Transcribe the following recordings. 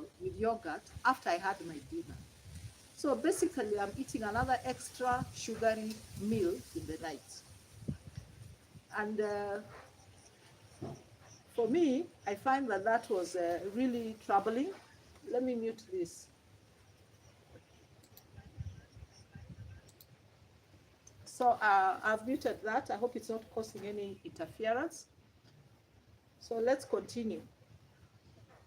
cereal with yogurt after I had my dinner. So basically, I'm eating another extra sugary meal in the night. And for me, I find that that was really troubling. Let me mute this. So I've muted that. I hope it's not causing any interference. So let's continue.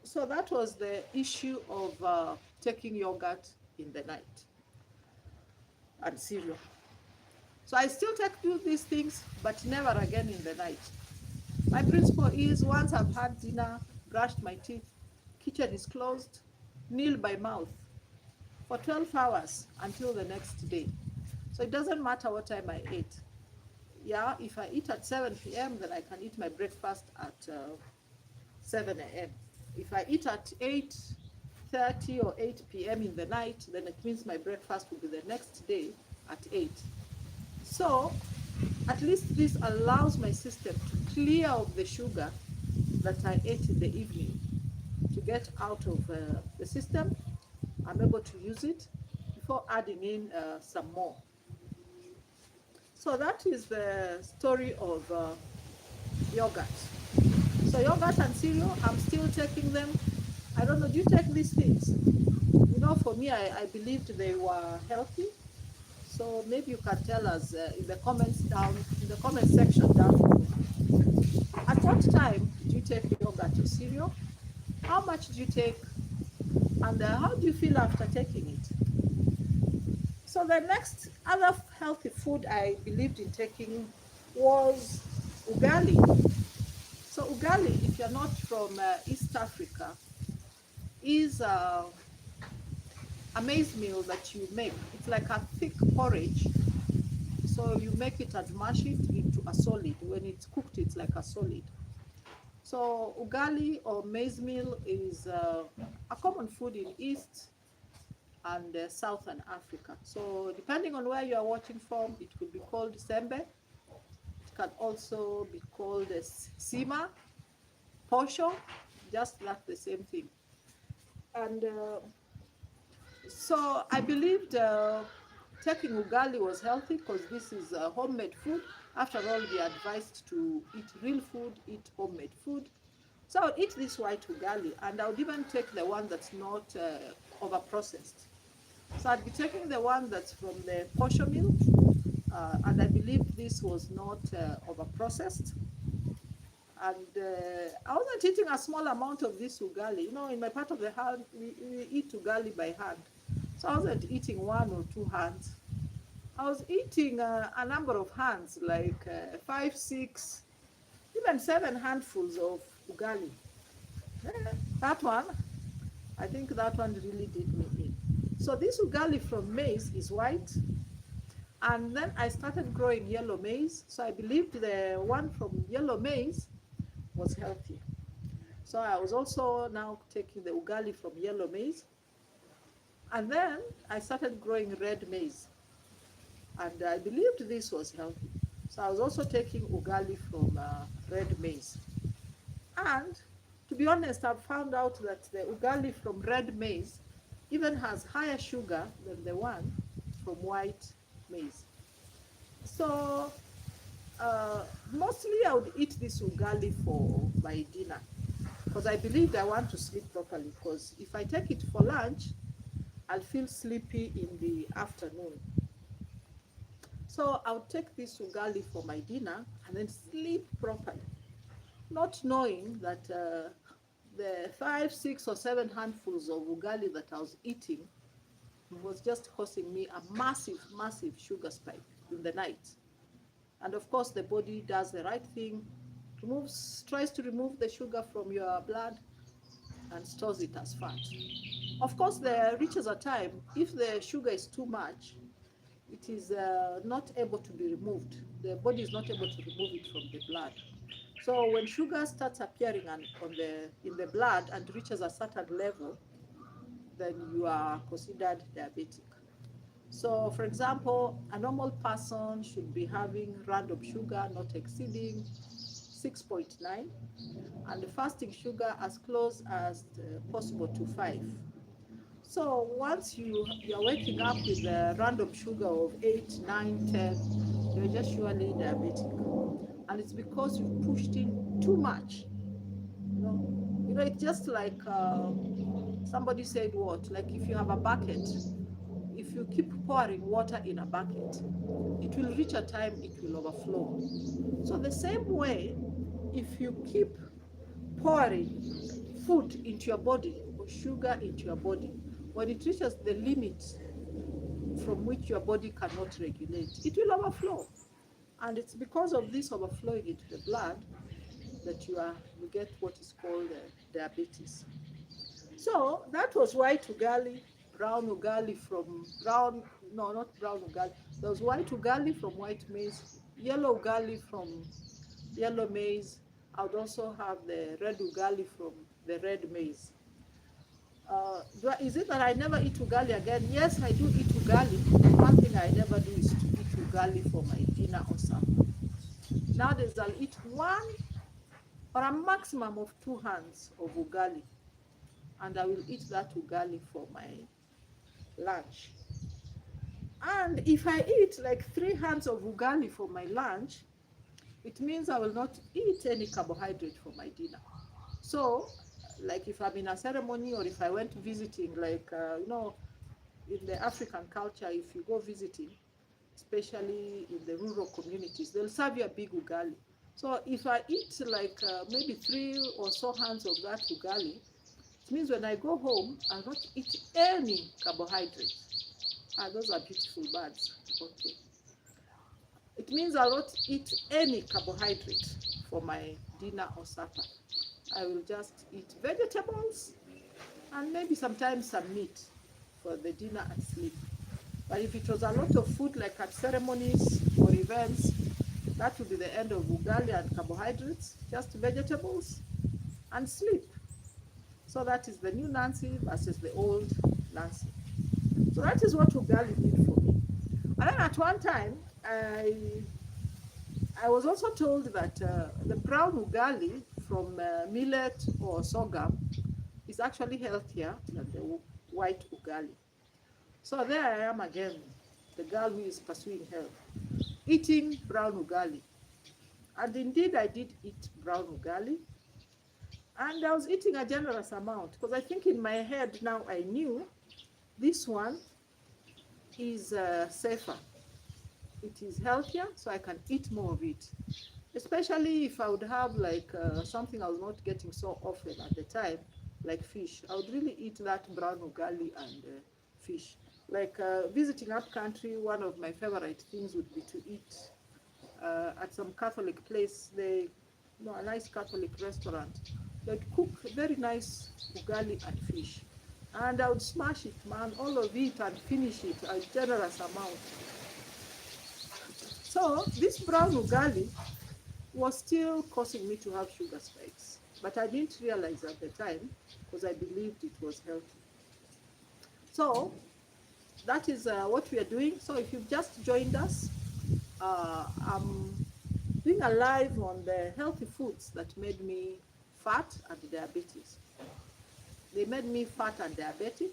So that was the issue of taking yogurt in the night and cereal. So I still do these things, but never again in the night. My principle is once I've had dinner, brushed my teeth, kitchen is closed, kneel by mouth for 12 hours until the next day. So it doesn't matter what time I ate. Yeah, if I eat at 7 p.m., then I can eat my breakfast at 7 a.m. If I eat at 8:30 or 8 p.m. in the night, then it means my breakfast will be the next day at 8. So at least this allows my system to clear of the sugar that I ate in the evening to get out of the system. I'm able to use it before adding in some more. So that is the story of yogurt. So yogurt and cereal, I'm still taking them. I don't know, do you take these things? You know, for me, I believed they were healthy. So maybe you can tell us in the comments down, in the comment section down below. At what time did you take yogurt or cereal? How much did you take? And how do you feel after taking it? So the next other healthy food I believed in taking was ugali. So ugali, if you're not from East Africa, is a maize meal that you make. It's like a thick porridge. So you make it and mash it into a solid. When it's cooked, it's like a solid. So ugali or maize meal is a common food in East and Southern Africa. So depending on where you are watching from, it could be called sembe. It can also be called sima, posho, just like the same thing. And so I believed taking ugali was healthy because this is homemade food. After all, we are advised to eat real food, eat homemade food. So I would eat this white ugali, and I would even take the one that's not over processed. So I'd be taking the one that's from the posho mill, and I believe this was not over processed. And I wasn't eating a small amount of this ugali. You know, in my part of the hand, we eat ugali by hand. So I wasn't eating one or two hands. I was eating a number of hands, like 5, 6, even 7 handfuls of ugali. That one, I think that one really did me in. So this ugali from maize is white. And then I started growing yellow maize. So I believed the one from yellow maize was healthy. So I was also now taking the ugali from yellow maize. And then I started growing red maize. And I believed this was healthy. So I was also taking ugali from red maize. And to be honest, I've found out that the ugali from red maize even has higher sugar than the one from white maize. So mostly I would eat this ugali for my dinner because I believed I want to sleep properly, because if I take it for lunch, I'll feel sleepy in the afternoon. So I would take this ugali for my dinner and then sleep properly, not knowing that the 5, 6, or 7 handfuls of ugali that I was eating was just causing me a massive, massive sugar spike in the night. And of course, the body does the right thing, tries to remove the sugar from your blood and stores it as fat. Of course, there reaches a time, if the sugar is too much, it is not able to be removed. The body is not able to remove it from the blood. So when sugar starts appearing in the blood and reaches a certain level, then you are considered diabetic. So for example, a normal person should be having random sugar not exceeding 6.9, and the fasting sugar as close as possible to 5. So once you're waking up with a random sugar of 8, 9, 10, you're just surely diabetic. And it's because you've pushed in too much. It's just like somebody said what? Like if you have a bucket, if you keep pouring water in a bucket, it will reach a time it will overflow. So the same way, if you keep pouring food into your body or sugar into your body, when it reaches the limit from which your body cannot regulate, it will overflow. And it's because of this overflowing into the blood that you get what is called diabetes. So that was white ugali, brown ugali from brown, no, not brown ugali. There was white ugali from white maize, yellow ugali from yellow maize. I would also have the red ugali from the red maize. Is it that I never eat ugali again? Yes, I do eat ugali. One thing I never do is to eat ugali for my dinner or supper. Nowadays, I'll eat one or a maximum of 2 hands of ugali, and I will eat that ugali for my lunch. And if I eat like 3 hands of ugali for my lunch, it means I will not eat any carbohydrate for my dinner. So, like if I'm in a ceremony or if I went visiting, like, in the African culture, if you go visiting, especially in the rural communities, they'll serve you a big ugali. So if I eat like maybe 3 or so hands of that ugali, it means when I go home, I'll not eat any carbohydrates. Ah, those are beautiful birds. Okay. It means I'll not eat any carbohydrate for my dinner or supper. I will just eat vegetables and maybe sometimes some meat for the dinner and sleep. But if it was a lot of food like at ceremonies or events, that would be the end of ugali and carbohydrates, just vegetables and sleep. So that is the new Nancy versus the old Nancy. So that is what ugali did for me. And then at one time, I was also told that the brown ugali from millet or sorghum is actually healthier than the white ugali. So there I am again, the girl who is pursuing health, eating brown ugali. And indeed I did eat brown ugali. And I was eating a generous amount because I think in my head now I knew this one is safer. It is healthier, so I can eat more of it. Especially if I would have like something I was not getting so often at the time, like fish. I would really eat that brown ugali and fish. Like visiting up country, one of my favorite things would be to eat at some Catholic place. A nice Catholic restaurant. They'd cook very nice ugali and fish. And I would smash it, man, all of it and finish it, a generous amount. So this brown ugali was still causing me to have sugar spikes. But I didn't realize at the time because I believed it was healthy. So that is what we are doing. So if you've just joined us, I'm doing a live on the healthy foods that made me fat and diabetes. They made me fat and diabetic.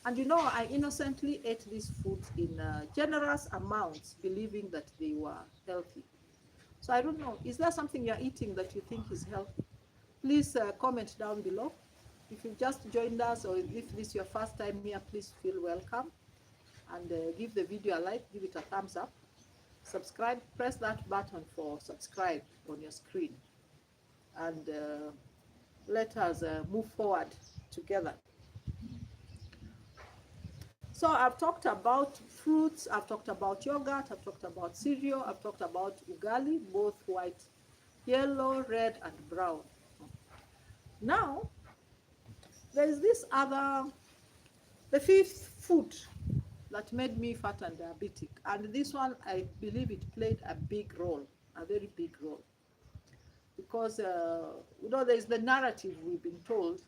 And I innocently ate these foods in generous amounts, believing that they were healthy. So I don't know, is there something you're eating that you think is healthy? Please comment down below. If you've just joined us or if this is your first time here, please feel welcome. And give the video a like, give it a thumbs up. Subscribe, press that button for subscribe on your screen. And let us move forward together. So I've talked about fruits, I've talked about yogurt, I've talked about cereal, I've talked about ugali, both white, yellow, red, and brown. Now, there's this other, the fifth food that made me fat and diabetic. And this one, I believe it played a big role, a very big role. Because, there's the narrative we've been told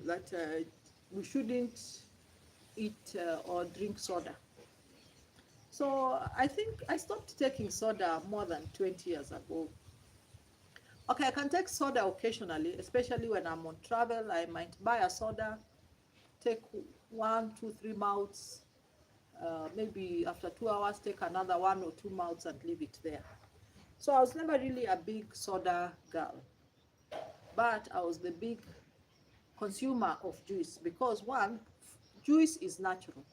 that we shouldn't eat or drink soda. So I think I stopped taking soda more than 20 years ago. Okay, I can take soda occasionally, especially when I'm on travel. I might buy a soda, take one, two, three mouths, maybe after 2 hours, take another one or two mouths and leave it there. So I was never really a big soda girl, but I was the big consumer of juice because one, juice is natural.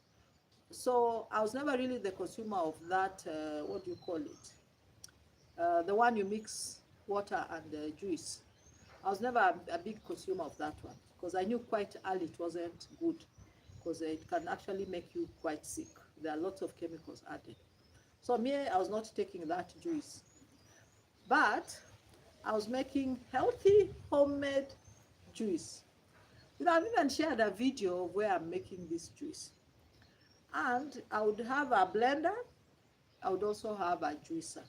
So I was never really the consumer of that, what do you call it? The one you mix water and juice. I was never a big consumer of that one because I knew quite early it wasn't good because it can actually make you quite sick. There are lots of chemicals added. So me, I was not taking that juice. But I was making healthy homemade juice. I've even shared a video of where I'm making this juice. And I would have a blender. I would also have a juicer.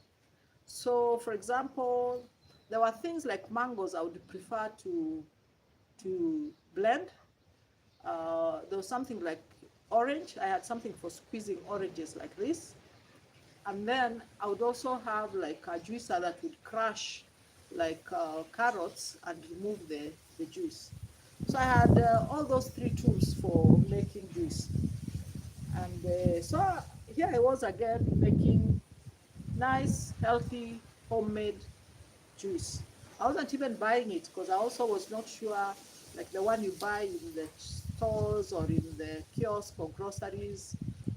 So, for example, there were things like mangoes I would prefer to blend. There was something like orange. I had something for squeezing oranges like this. And then I would also have like a juicer that would crush like carrots and remove the juice. So I had all those three tools for making juice. And so here I was again making nice, healthy, homemade juice. I wasn't even buying it because I also was not sure, like the one you buy in the stores or in the kiosk or groceries,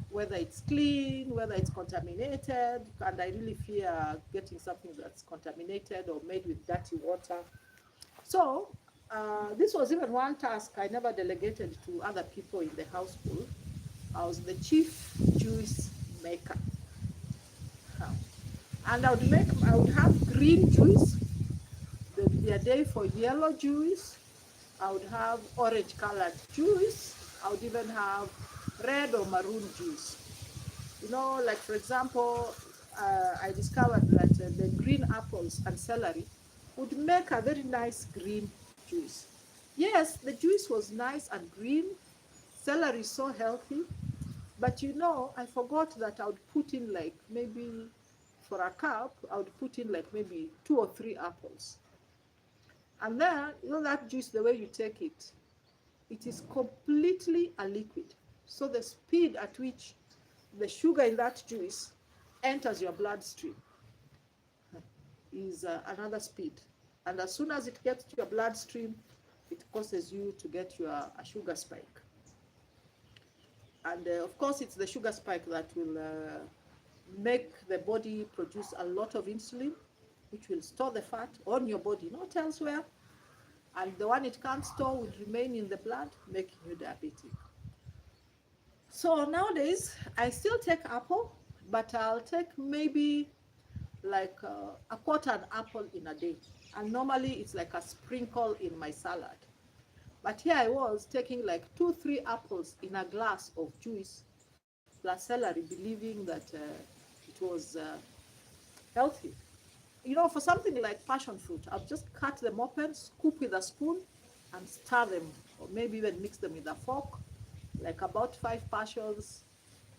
whether it's clean, whether it's contaminated, and I really fear getting something that's contaminated or made with dirty water. So this was even one task I never delegated to other people in the household. I was the chief juice maker. And I would have green juice. There'd be a day for yellow juice. I would have orange colored juice. I would even have red or maroon juice. Like for example, I discovered that the green apples and celery would make a very nice green juice. Yes, the juice was nice and green. Celery is so healthy. But I forgot that I would put in like maybe for a cup, I would put in like maybe two or three apples. And then, that juice, the way you take it is completely a liquid. So the speed at which the sugar in that juice enters your bloodstream is another speed. And as soon as it gets to your bloodstream, it causes you to get a sugar spike. And of course, it's the sugar spike that will make the body produce a lot of insulin, which will store the fat on your body, not elsewhere. And the one it can't store will remain in the blood, making you diabetic. So nowadays, I still take apple, but I'll take maybe like a quarter an apple in a day. And normally it's like a sprinkle in my salad. But here I was taking like 2, 3 apples in a glass of juice plus celery, believing that it was healthy. For something like passion fruit, I'll just cut them open, scoop with a spoon, and stir them, or maybe even mix them with a fork, like about 5 passions,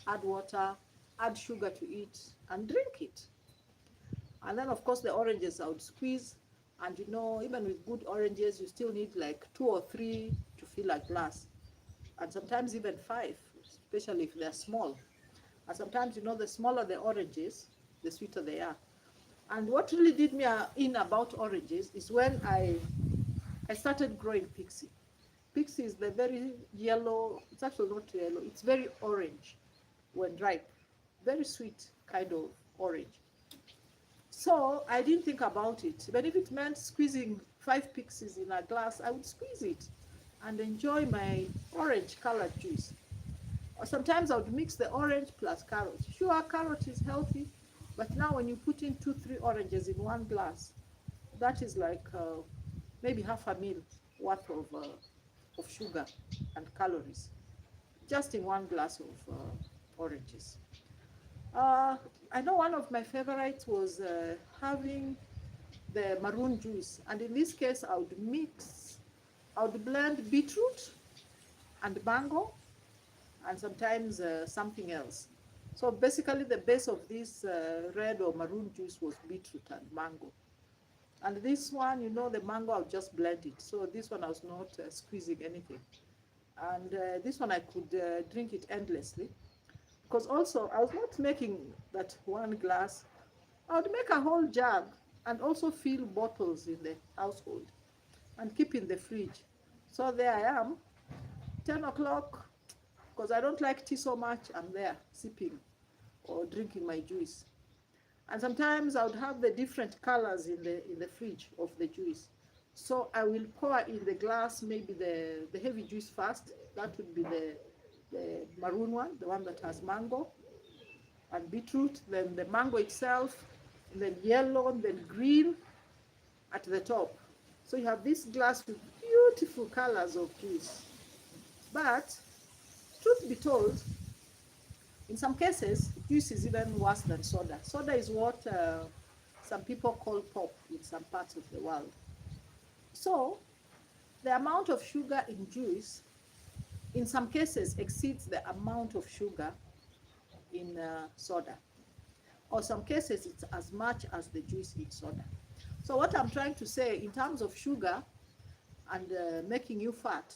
add water, add sugar to it, and drink it. And then, of course, the oranges I would squeeze. And even with good oranges, you still need like 2 or 3 to fill a glass, and sometimes even 5, especially if they're small. And sometimes, the smaller the oranges, the sweeter they are. And what really did me in about oranges is when I started growing pixie. Pixie is the very yellow, it's actually not yellow, it's very orange when ripe. Very sweet kind of orange. So I didn't think about it. But if it meant squeezing 5 pixies in a glass, I would squeeze it and enjoy my orange colored juice. Or sometimes I would mix the orange plus carrot. Sure, carrot is healthy, but now when you put in 2, 3 oranges in one glass, that is like maybe half a meal worth of sugar and calories, just in one glass of oranges. Uh, I know one of my favorites was having the maroon juice, and in this case, I would blend beetroot and mango, and sometimes something else. So basically, the base of this red or maroon juice was beetroot and mango. And this one, you know, the mango, I'll just blend it. So this one I was not squeezing anything. And this one I could drink it endlessly. Because also I was not making that one glass. I would make a whole jug and also fill bottles in the household and keep in the fridge. So there I am, 10 o'clock, because I don't like tea so much, I'm there sipping or drinking my juice. And sometimes I would have the different colors in the fridge of the juice. So I will pour in the glass maybe the heavy juice first. That would be the maroon one, the one that has mango and beetroot, then the mango itself, then yellow, then green at the top. So you have this glass with beautiful colors of juice. But truth be told, in some cases, juice is even worse than soda. Soda is what some people call pop in some parts of the world. So the amount of sugar in juice, in some cases, exceeds the amount of sugar in soda. Or some cases, it's as much as the juice in soda. So what I'm trying to say, in terms of sugar and making you fat,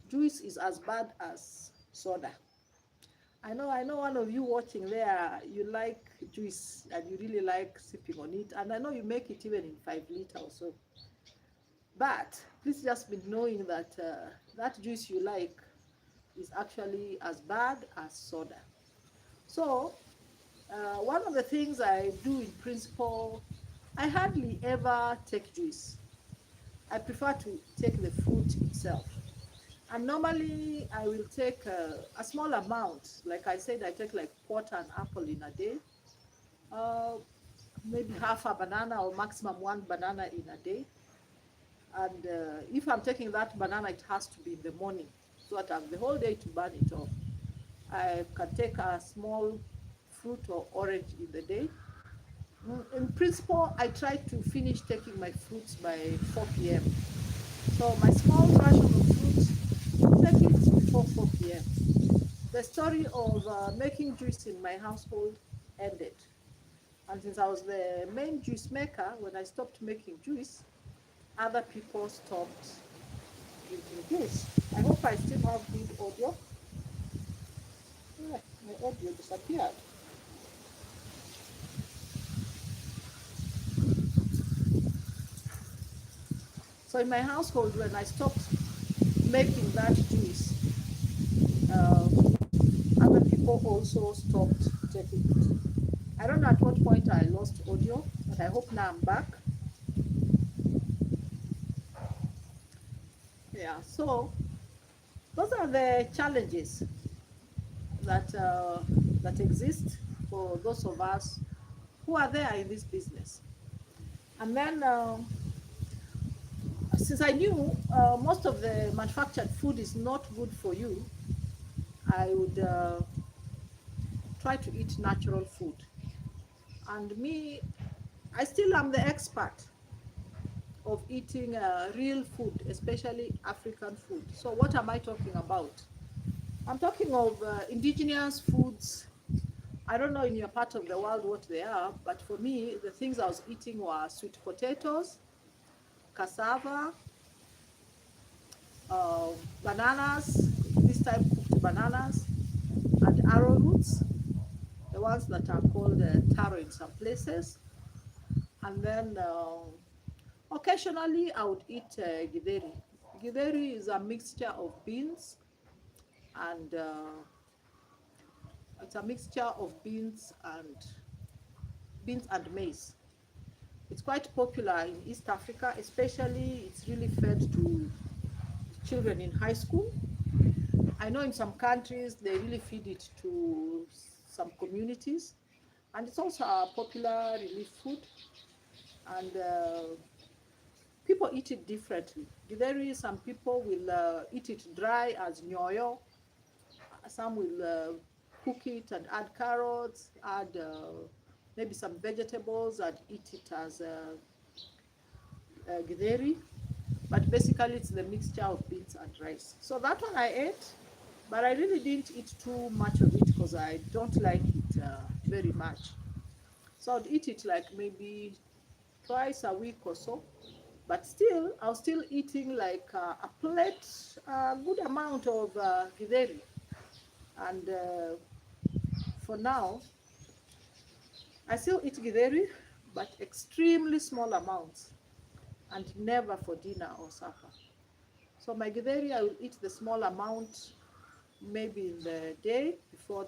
juice is as bad as soda. I know one of you watching there, you like juice and you really like sipping on it. And I know you make it even in 5 liter or so. But please just be knowing that that juice you like is actually as bad as soda. So one of the things I do in principle, I hardly ever take juice. I prefer to take the fruit itself. And normally I will take a small amount. Like I said, I take like quarter an apple in a day, uh, maybe half a banana or maximum one banana in a day. And if I'm taking that banana, it has to be in the morning so that I have the whole day to burn it off. I can take a small fruit or orange in the day. In principle, I try to finish taking my fruits by 4 p.m. So my small ration of fruit, take it before 4 p.m. The story of making juice in my household ended. And since I was the main juice maker, when I stopped making juice, other people stopped drinking juice. I hope I still have good audio. Yeah, my audio disappeared. So in my household, when I stopped making that juice, uh, other people also stopped taking it. I don't know at what point I lost audio, but I hope now I'm back. Yeah, so those are the challenges that that exist for those of us who are there in this business. And then, since I knew most of the manufactured food is not good for you, I would try to eat natural food. And me, I still am the expert of eating real food, especially African food. So what am I talking about? I'm talking of indigenous foods. I don't know in your part of the world what they are, but for me, the things I was eating were sweet potatoes, cassava, uh, bananas, this time cooked bananas, and arrowroots, the ones that are called taro in some places. And then occasionally I would eat githeri. Githeri is a mixture of beans and it's a mixture of beans and maize. It's quite popular in East Africa, especially it's really fed to children in high school. I know in some countries they really feed it to some communities, and it's also a popular relief food. And people eat it differently. Githeri, some people will eat it dry as nyoyo. Some will cook it and add carrots, add maybe some vegetables, and eat it as githeri. But basically, it's the mixture of beans and rice. So that one I ate, but I really didn't eat too much of it because I don't like it very much. So I'd eat it like maybe twice a week or so. But still, I was still eating like a plate, a good amount of githeri. And for now, I still eat githeri, but extremely small amounts, and never for dinner or supper. So my githeri, I will eat the small amount maybe in the day before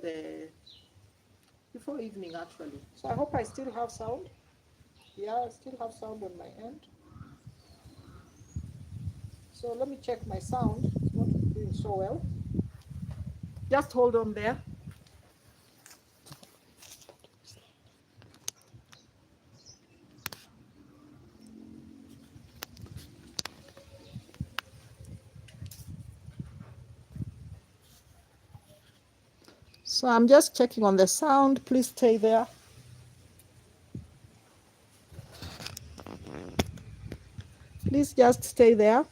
evening actually. So I hope I still have sound. Yeah, I still have sound on my end. So let me check my sound. It's not doing so well. Just hold on there. So I'm just checking on the sound. Please stay there. Please just stay there.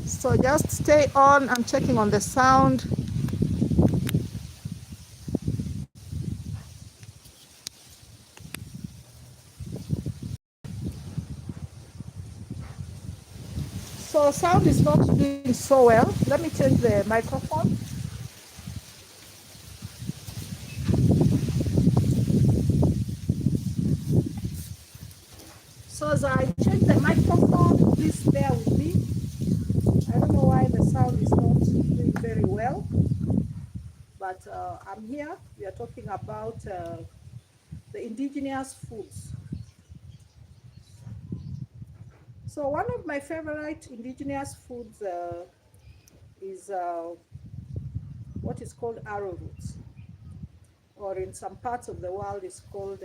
So just stay on. I'm checking on the sound. So sound is not doing so well. Let me change the microphone. So as I change the microphone, please bear with me. I don't know why the sound is not doing very well, but I'm here. We are talking about the indigenous foods. So one of my favorite indigenous foods is what is called arrowroot, or in some parts of the world is called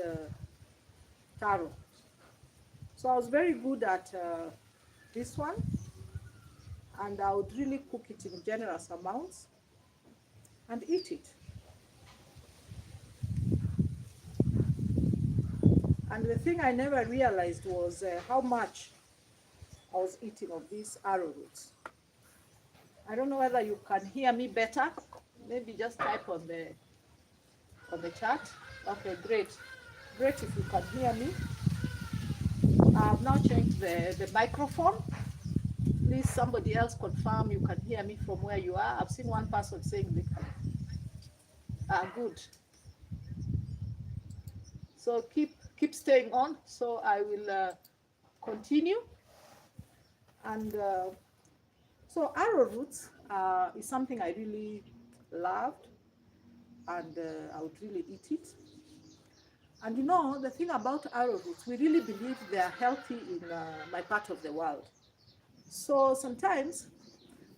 taro. So I was very good at this one, and I would really cook it in generous amounts and eat it. And the thing I never realized was how much I was eating of these arrowroots. I don't know whether you can hear me better. Maybe just type on the chat. Okay, great. Great if you can hear me. I've now changed the microphone. Please, somebody else confirm you can hear me from where you are. I've seen one person saying they can. Good. So keep staying on. So I will continue. And so arrowroots is something I really loved, and I would really eat it. And you know, the thing about arrowroots, we really believe they are healthy in my part of the world. So sometimes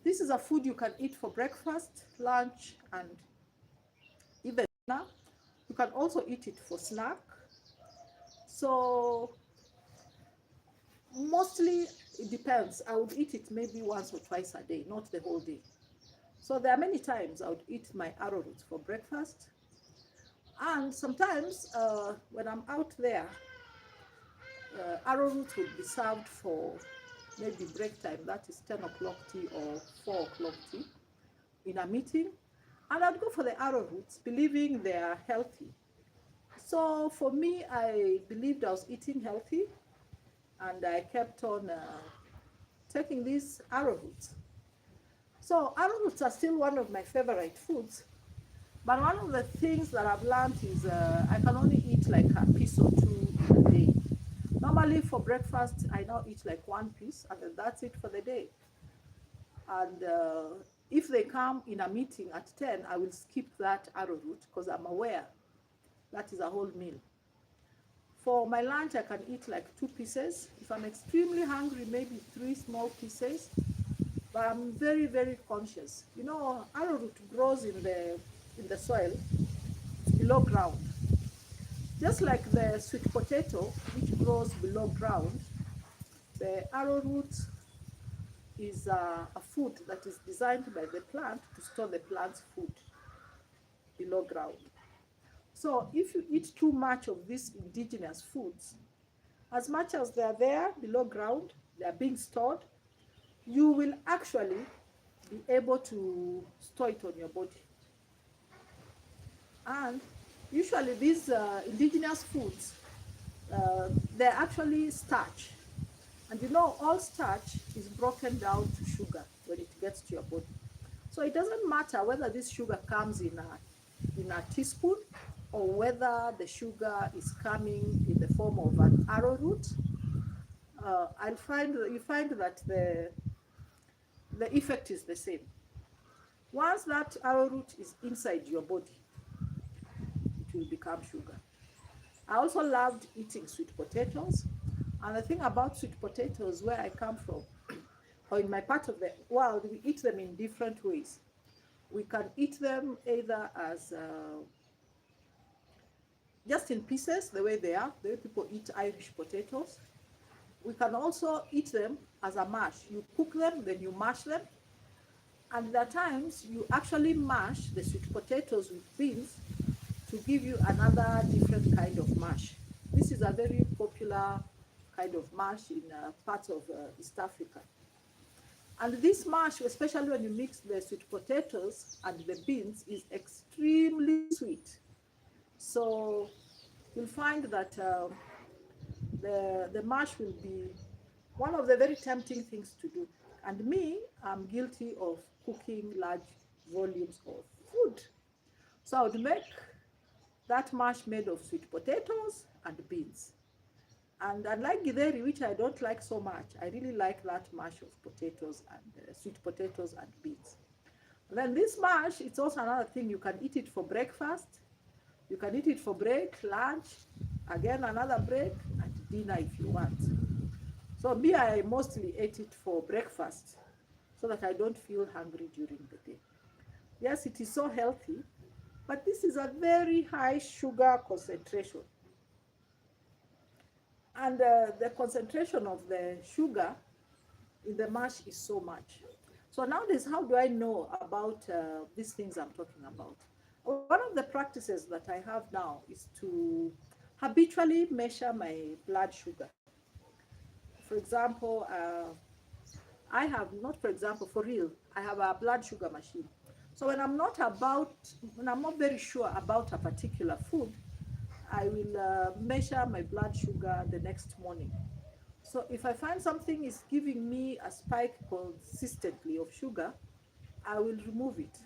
this is a food you can eat for breakfast, lunch, and even dinner. You can also eat it for snack. So mostly it depends. I would eat it maybe once or twice a day, not the whole day. So there are many times I would eat my arrowroot for breakfast. And sometimes when I'm out there, arrowroot will be served for maybe break time, that is 10 o'clock tea or 4 o'clock tea in a meeting. And I'd go for the arrowroots, believing they are healthy. So for me, I believed I was eating healthy, and I kept on taking these arrowroots. So arrowroots are still one of my favorite foods, but one of the things that I've learned is I can only eat like a piece or two in a day. Normally for breakfast, I now eat like one piece, and then that's it for the day. And if they come in a meeting at 10, I will skip that arrowroot because I'm aware that is a whole meal. For my lunch, I can eat like 2 pieces. If I'm extremely hungry, maybe 3 small pieces. But I'm very, very conscious. You know, arrowroot grows in the soil below ground. Just like the sweet potato, which grows below ground, the arrowroot is a food that is designed by the plant to store the plant's food below ground. So if you eat too much of these indigenous foods, as much as they are there below ground, they are being stored, you will actually be able to store it on your body. And usually these indigenous foods, they're actually starch. And you know, all starch is broken down to sugar when it gets to your body. So it doesn't matter whether this sugar comes in a teaspoon or whether the sugar is coming in the form of an arrowroot. You find that the effect is the same. Once that arrowroot is inside your body, it will become sugar. I also loved eating sweet potatoes. And the thing about sweet potatoes, where I come from, or in my part of the world, we eat them in different ways. We can eat them either as just in pieces, the way they are, the way people eat Irish potatoes. We can also eat them as a mash. You cook them, then you mash them. And there are times you actually mash the sweet potatoes with beans to give you another different kind of mash. This is a very popular kind of mash in parts of East Africa. And this mash, especially when you mix the sweet potatoes and the beans, is extremely sweet. So you'll find that the mash will be one of the very tempting things to do. And me, I'm guilty of cooking large volumes of food. So I would make that mash made of sweet potatoes and beans. And unlike githeri, which I don't like so much, I really like that mash of potatoes and sweet potatoes and beans. And then this mash, it's also another thing. You can eat it for breakfast. You can eat it for break, lunch, again another break, and dinner if you want. So me, I mostly ate it for breakfast so that I don't feel hungry during the day. Yes, it is so healthy, but this is a very high sugar concentration. And the concentration of the sugar in the mash is so much. So nowadays, how do I know about these things I'm talking about? One of the practices that I have now is to habitually measure my blood sugar. For example, I have not, for example, for real, I have a blood sugar machine. So when I'm not very sure about a particular food, I will measure my blood sugar the next morning. So if I find something is giving me a spike consistently of sugar, I will remove it.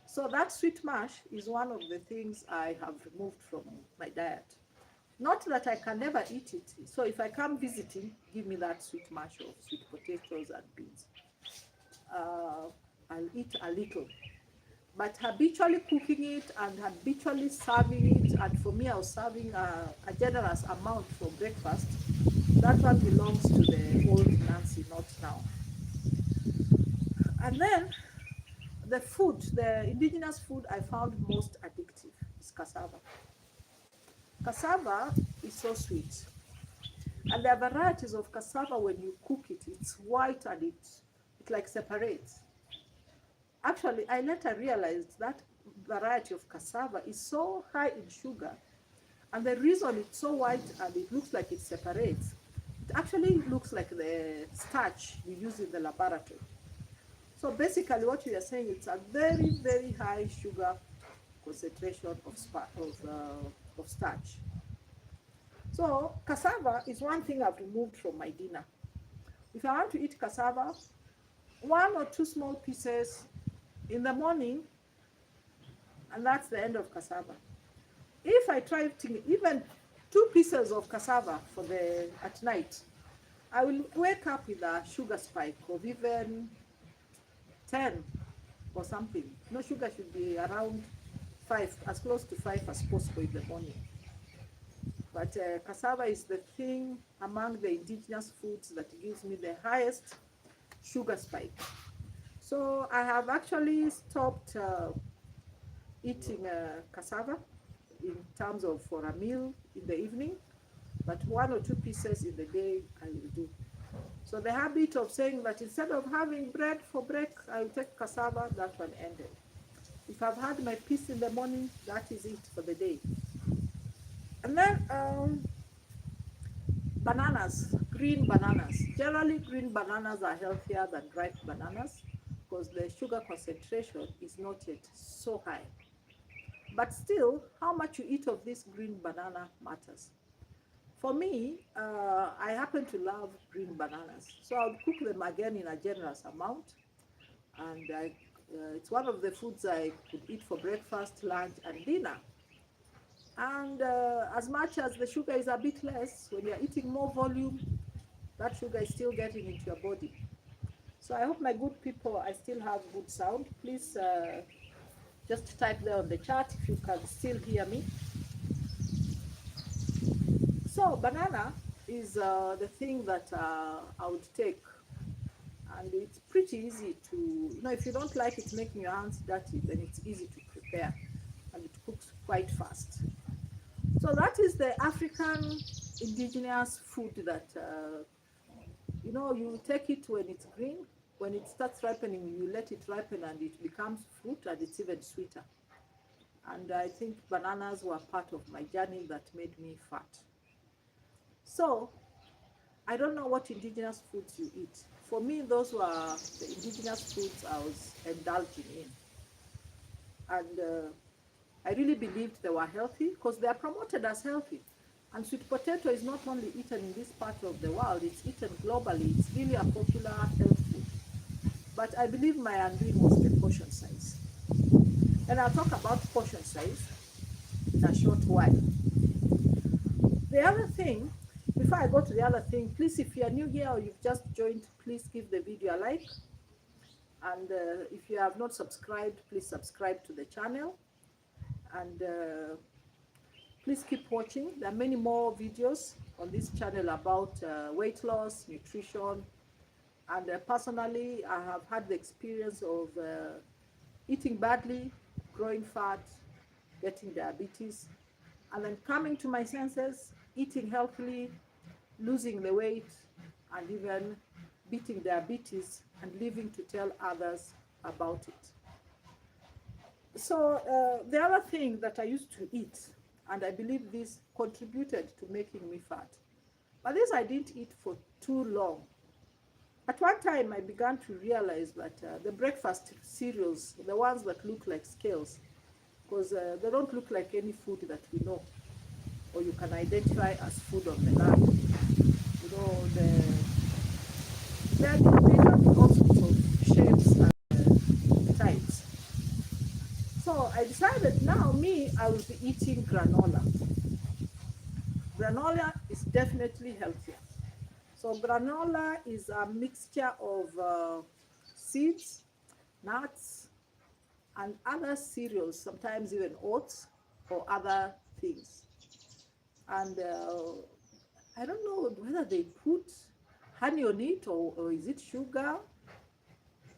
So that sweet mash is one of the things I have removed from my diet. Not that I can never eat it. So if I come visiting, give me that sweet mash of sweet potatoes and beans. I'll eat a little. But habitually cooking it and habitually serving it, and for me I was serving a generous amount for breakfast, that one belongs to the old Nancy, not now. And then the indigenous food I found most addictive is cassava. Cassava is so sweet. And there are varieties of cassava when you cook it, it's white and it like separates. Actually, I later realized that variety of cassava is so high in sugar, and the reason it's so white and it looks like it separates, it actually looks like the starch we use in the laboratory. So basically what we are saying, it's a very, very high sugar concentration of starch. So cassava is one thing I've removed from my dinner. If I want to eat cassava, one or two small pieces in the morning, and that's the end of cassava. If I try eating even 2 pieces of cassava at night, I will wake up with a sugar spike of even 10 or something. No, sugar should be around 5, as close to 5 as possible in the morning. But cassava is the thing among the indigenous foods that gives me the highest sugar spike. So I have actually stopped eating cassava in terms of for a meal in the evening, but 1 or 2 pieces in the day I will do. So the habit of saying that instead of having bread for break, I will take cassava, that one ended. If I've had my piece in the morning, that is it for the day. And then bananas, green bananas. Generally, green bananas are healthier than ripe bananas because the sugar concentration is not yet so high. But still, how much you eat of this green banana matters. For me, I happen to love green bananas. So I'll cook them again in a generous amount. And it's one of the foods I could eat for breakfast, lunch, and dinner. And as much as the sugar is a bit less, when you're eating more volume, that sugar is still getting into your body. So I hope my good people, I still have good sound. Please just type there on the chat if you can still hear me. So banana is the thing that I would take, and it's pretty easy to, if you don't like it making your hands dirty, then it's easy to prepare, and it cooks quite fast. So that is the African indigenous food that, you take it when it's green. When it starts ripening, you let it ripen and it becomes fruit, and it's even sweeter. And I think bananas were part of my journey that made me fat. So I don't know what indigenous foods you eat. For me, those were the indigenous foods I was indulging in. And I really believed they were healthy because they are promoted as healthy. And sweet potato is not only eaten in this part of the world, it's eaten globally. It's really a popular health food. But I believe my undoing was the portion size. And I'll talk about portion size in a short while. The other thing, before I go to the other thing, please, if you are new here or you've just joined, please give the video a like. And if you have not subscribed, please subscribe to the channel. And please keep watching. There are many more videos on this channel about weight loss, nutrition. And personally, I have had the experience of eating badly, growing fat, getting diabetes, and then coming to my senses, eating healthily, losing the weight, and even beating diabetes and living to tell others about it. So the other thing that I used to eat, and I believe this contributed to making me fat, but this I didn't eat for too long. At one time, I began to realize that the breakfast cereals, the ones that look like scales, because they don't look like any food that we know or you can identify as food on the land. They come in all sorts of shapes and types. So I decided now I will be eating granola. Granola is definitely healthier. So granola is a mixture of seeds, nuts, and other cereals, sometimes even oats or other things. And I don't know whether they put honey on it or is it sugar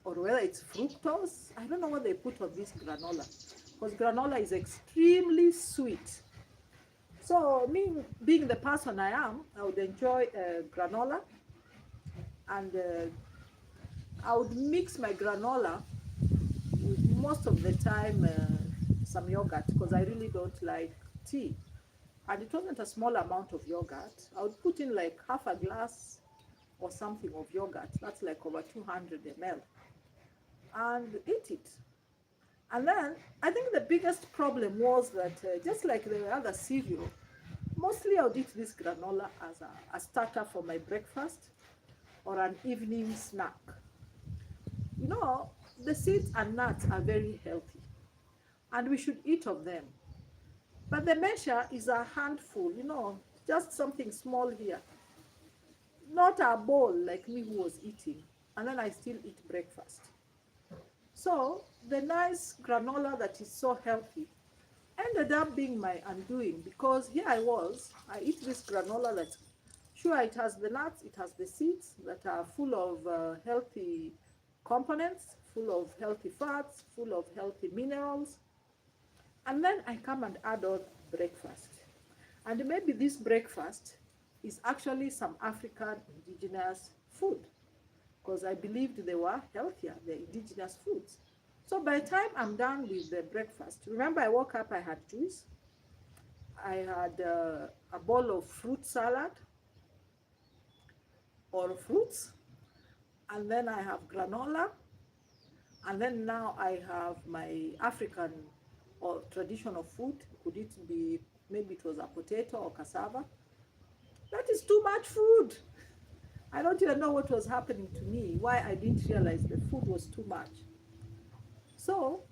or whether it's fructose. I don't know what they put on this granola because granola is extremely sweet. So me being the person I am, I would enjoy granola, and I would mix my granola with most of the time some yogurt because I really don't like tea. And it wasn't a small amount of yogurt. I would put in like half a glass or something of yogurt. That's like over 200 ml. And eat it. And then I think the biggest problem was that just like the other cereal, mostly I would eat this granola as a starter for my breakfast or an evening snack. The seeds and nuts are very healthy and we should eat of them. But the measure is a handful, just something small here. Not a bowl like me who was eating. And then I still eat breakfast. So the nice granola that is so healthy ended up being my undoing because here I eat this granola that, sure, it has the nuts, it has the seeds that are full of healthy components, full of healthy fats, full of healthy minerals. And then I come and add on breakfast. And maybe this breakfast is actually some African indigenous food because I believed they were healthier, the indigenous foods. So by the time I'm done with the breakfast, remember I woke up, I had juice, I had a bowl of fruit salad, or fruits. And then I have granola. And then now I have my African or traditional food. Could it be, maybe it was a potato or cassava? That is too much food. I don't even know what was happening to me, why I didn't realize the food was too much. So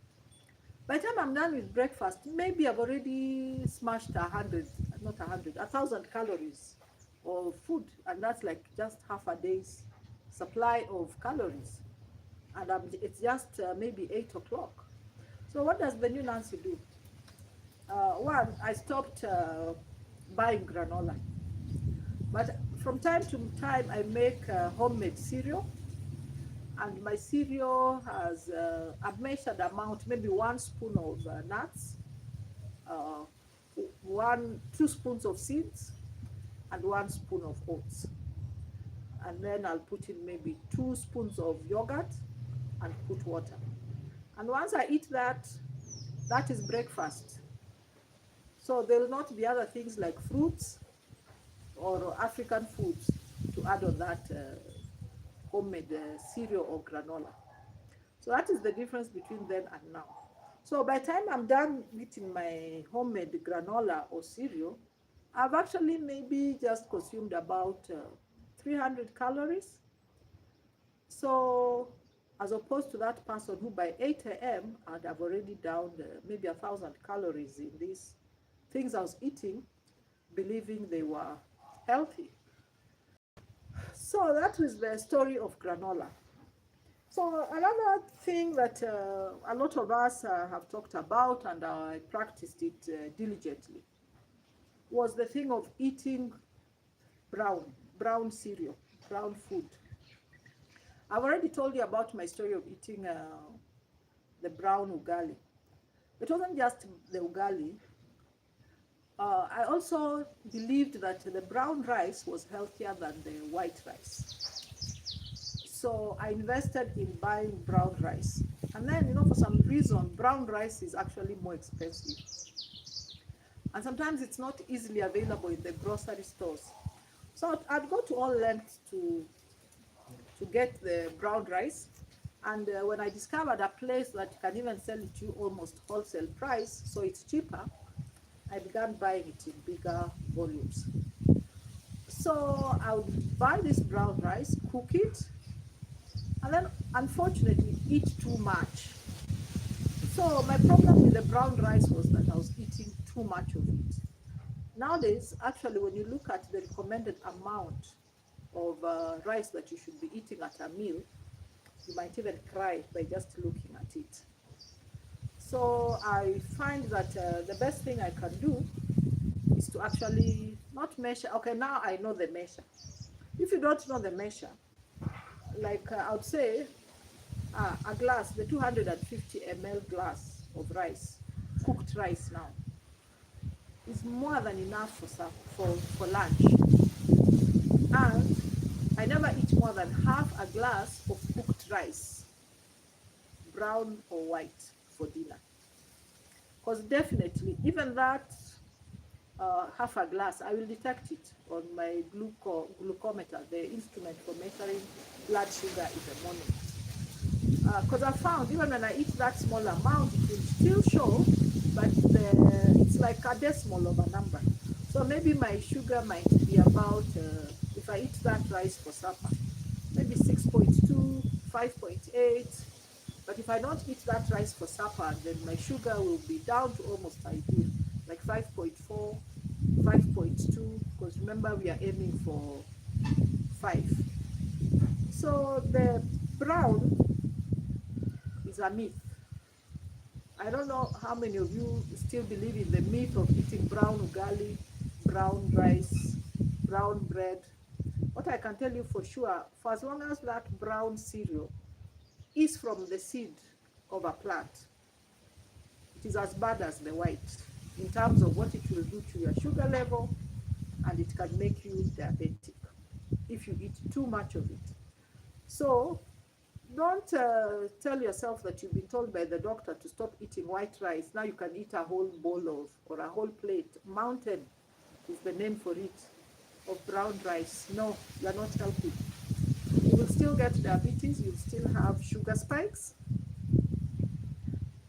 by the time I'm done with breakfast, maybe I've already smashed 100, not 100, 1,000 calories of food. And that's like just half a day's supply of calories. And it's just maybe 8 o'clock. So what does the new Nancy do? One, I stopped buying granola. But from time to time, I make homemade cereal. And my cereal has a measured amount, maybe 1 spoon of nuts, uh, 2 spoons of seeds, and 1 spoon of oats. And then I'll put in maybe 2 spoons of yogurt and put water. And once I eat that, that is breakfast. So there will not be other things like fruits or African foods to add on that homemade cereal or granola. So that is the difference between then and now. So by the time I'm done eating my homemade granola or cereal, I've actually maybe just consumed about 300 calories. So as opposed to that person who by 8 a.m. I'd have already downed maybe 1,000 calories in these things I was eating, believing they were healthy. So that was the story of granola. So another thing that a lot of us have talked about, and I practiced it diligently, was the thing of eating brown cereal, brown food. I've already told you about my story of eating the brown ugali. It wasn't just the ugali. I also believed that the brown rice was healthier than the white rice. So I invested in buying brown rice. And then, for some reason, brown rice is actually more expensive. And sometimes it's not easily available in the grocery stores. So I'd go to all lengths to get the brown rice. And when I discovered a place that can even sell it to you almost wholesale price, so it's cheaper, I began buying it in bigger volumes. So I would buy this brown rice, cook it, and then unfortunately eat too much. So my problem with the brown rice was that I was eating too much of it. Nowadays, actually, when you look at the recommended amount of rice that you should be eating at a meal, you might even cry by just looking at it. So I find that the best thing I can do is to actually not measure. Okay, now I know the measure. If you don't know the measure, like I would say a glass, the 250 ml glass of rice, cooked rice now, is more than enough for lunch. And I never eat more than half a glass of cooked rice, brown or white, for dinner. Because definitely, even that half a glass, I will detect it on my glucometer, the instrument for measuring blood sugar in the morning. Because I found even when I eat that small amount, it will still show, but it's like a decimal of a number. So maybe my sugar might be about, if I eat that rice for supper, maybe 6.2, 5.8. But if I don't eat that rice for supper, then my sugar will be down to almost ideal, like 5.4, 5.2, because remember we are aiming for 5. So the brown is a myth. I don't know how many of you still believe in the myth of eating brown ugali, brown rice, brown bread. What I can tell you for sure, for as long as that brown cereal is from the seed of a plant, it is as bad as the white in terms of what it will do to your sugar level, and it can make you diabetic if you eat too much of it. So don't tell yourself that you've been told by the doctor to stop eating white rice. Now you can eat a whole bowl of, or a whole plate. Mountain is the name for it, of brown rice. No, you're not healthy. still get diabetes, you'll still have sugar spikes.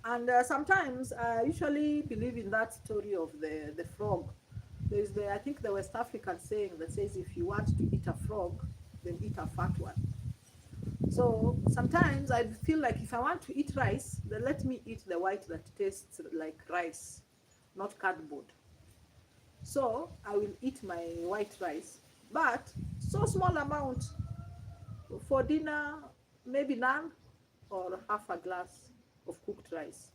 And sometimes I usually believe in that story of the frog. There's I think the West African saying that says if you want to eat a frog, then eat a fat one. So sometimes I feel like if I want to eat rice, then let me eat the white that tastes like rice, not cardboard. So I will eat my white rice, but so small amount for dinner, maybe none or half a glass of cooked rice.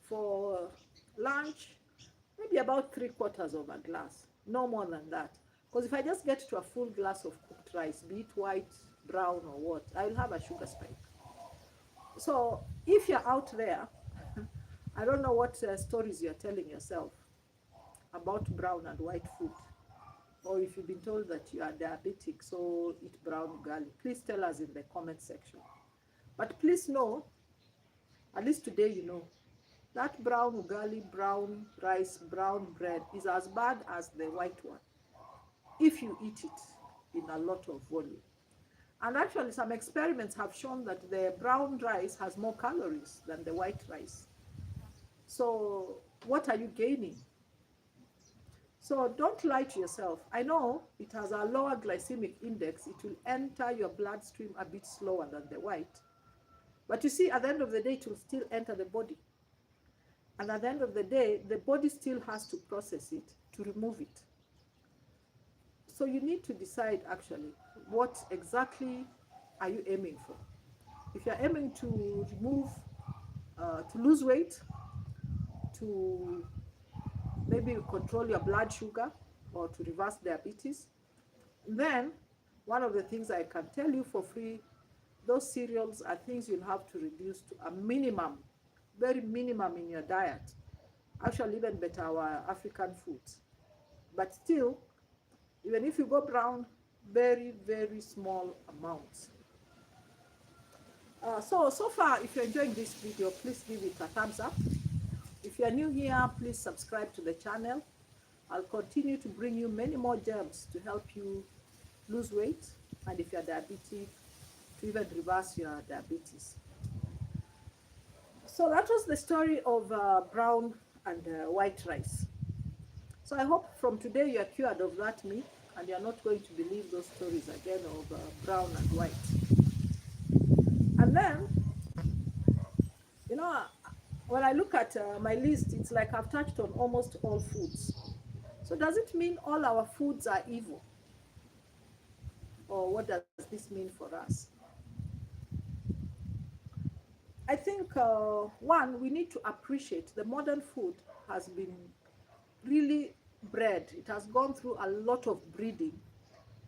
For lunch, maybe about 3/4 of a glass, no more than that. Because if I just get to a full glass of cooked rice, be it white, brown, or what, I will have a sugar spike. So if you're out there, I don't know what stories you're telling yourself about brown and white food, or if you've been told that you are diabetic, so eat brown ugali. Please tell us in the comment section. But please know, at least today you know, that brown ugali, brown rice, brown bread is as bad as the white one if you eat it in a lot of volume. And actually, some experiments have shown that the brown rice has more calories than the white rice. So what are you gaining? So don't lie to yourself. I know it has a lower glycemic index. It will enter your bloodstream a bit slower than the white. But you see, at the end of the day, it will still enter the body. And at the end of the day, the body still has to process it to remove it. So you need to decide actually what exactly are you aiming for. If you're aiming to remove, to lose weight, to maybe control your blood sugar or to reverse diabetes, then one of the things I can tell you for free, those cereals are things you'll have to reduce to a minimum, very minimum in your diet. Actually, even better our African foods. But still, even if you go brown, very, very small amounts. So far, if you're enjoying this video, please give it a thumbs up. If you're new here, please subscribe to the channel. I'll continue to bring you many more gems to help you lose weight, and if you're diabetic, to even reverse your diabetes. So that was the story of brown and white rice. So I hope from today you're cured of that myth and you're not going to believe those stories again of brown and white. And then, you know, when I look at my list, it's like I've touched on almost all foods. So does it mean all our foods are evil? Or what does this mean for us? I think, one, we need to appreciate the modern food has been really bred. It has gone through a lot of breeding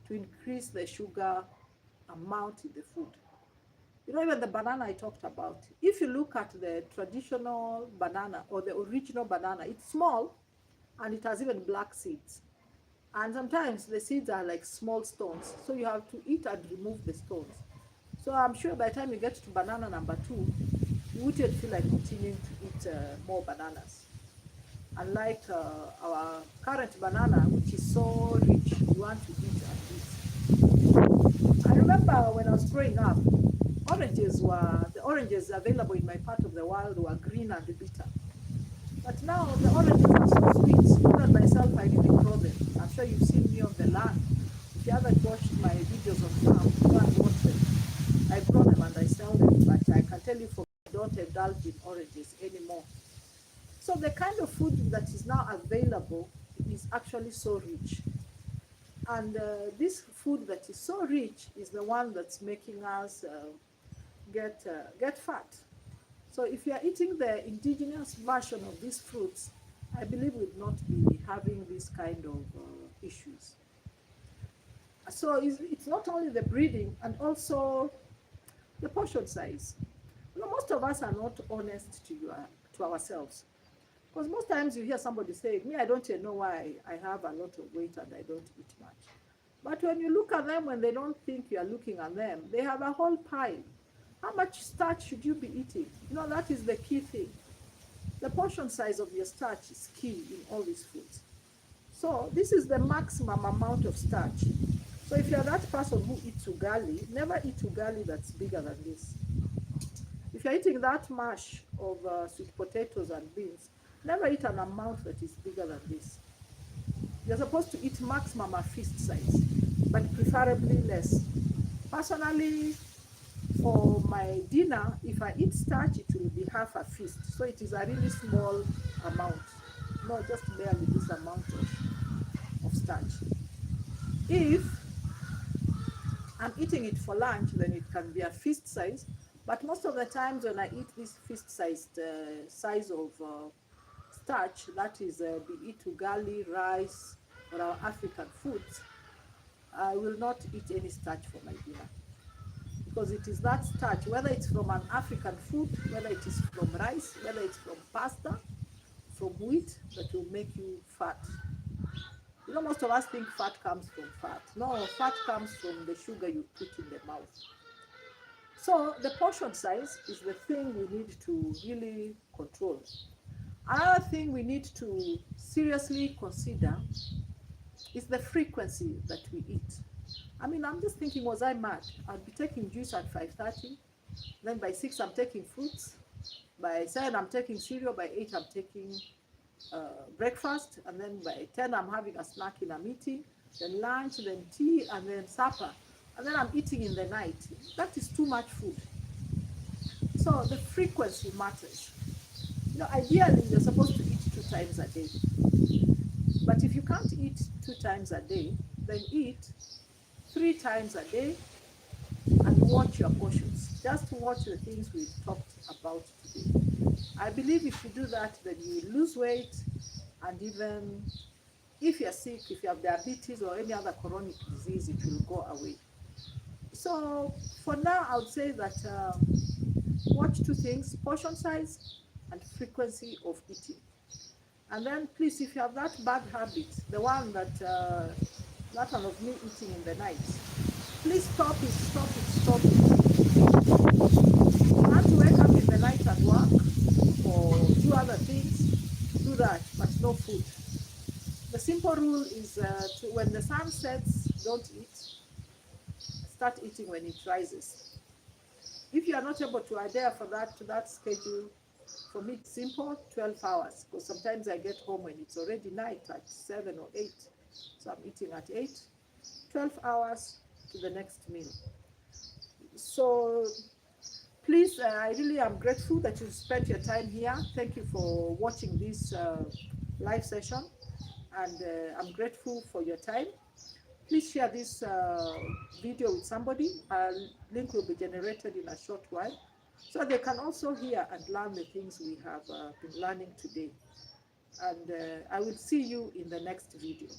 to increase the sugar amount in the food. You know, even the banana I talked about, if you look at the traditional banana or the original banana, it's small and it has even black seeds. And sometimes the seeds are like small stones. So you have to eat and remove the stones. So I'm sure by the time you get to banana number 2, you wouldn't feel like continuing to eat more bananas. Unlike our current banana, which is so rich, you want to eat and eat. I remember when I was growing up, the oranges available in my part of the world were green and bitter. But now the oranges are so sweet. Even myself, I really grow them. I'm sure you've seen me on the land. If you haven't watched my videos on farm, go and watch them. I grow them and I sell them, but I can tell you I don't indulge in oranges anymore. So the kind of food that is now available is actually so rich. And this food that is so rich is the one that's making us get fat. So if you are eating the indigenous version of these fruits, I believe we'd not be having this kind of issues. So it's not only the breeding and also the portion size. You know, most of us are not honest to ourselves. Because most times you hear somebody say, me, I don't even know why I have a lot of weight and I don't eat much. But when you look at them, when they don't think you are looking at them, they have a whole pile. How much starch should you be eating? You know, that is the key thing. The portion size of your starch is key in all these foods. So this is the maximum amount of starch. So if you're that person who eats ugali, never eat ugali that's bigger than this. If you're eating that mash of sweet potatoes and beans, never eat an amount that is bigger than this. You're supposed to eat maximum a feast size, but preferably less. Personally, for my dinner, if I eat starch, it will be half a feast. So it is a really small amount, not just barely this amount of starch. If I'm eating it for lunch, then it can be a feast size. But most of the times when I eat this feast-sized size of starch, that is, be it ugali, rice, or our African foods, I will not eat any starch for my dinner. Because it is that starch, whether it's from an African food, whether it is from rice, whether it's from pasta, from wheat, that will make you fat. You know, most of us think fat comes from fat. No, fat comes from the sugar you put in the mouth. So the portion size is the thing we need to really control. Another thing we need to seriously consider is the frequency that we eat. I mean, I'm just thinking, was I mad? I'd be taking juice at 5:30, then by 6 I'm taking fruits, by 7 I'm taking cereal, by 8 I'm taking breakfast, and then by 10 I'm having a snack in a meeting, then lunch, then tea, and then supper, and then I'm eating in the night. That is too much food. So the frequency matters. You know, ideally you're supposed to eat 2 times a day, but if you can't eat 2 times a day, then eat 3 times a day and watch your portions. Just watch the things we've talked about today. I believe if you do that, then you will lose weight, and even if you're sick, if you have diabetes or any other chronic disease, it will go away. So for now, I would say that watch 2 things: portion size and frequency of eating. And then please, if you have that bad habit, the one that one of me eating in the night, please stop it, stop it, stop it. You have to wake up in the night and work or do other things, do that, but no food. The simple rule is when the sun sets, don't eat. Start eating when it rises. If you are not able to adhere for that schedule, for me it's simple: 12 hours. Because sometimes I get home when it's already night at 7 or 8. So I'm eating at 8. 12 hours to the next meal. So please, I really am grateful that you spent your time here. Thank you for watching this live session, and I'm grateful for your time. Please share this video with somebody. A link will be generated in a short while, so they can also hear and learn the things we have been learning today. And I will see you in the next video.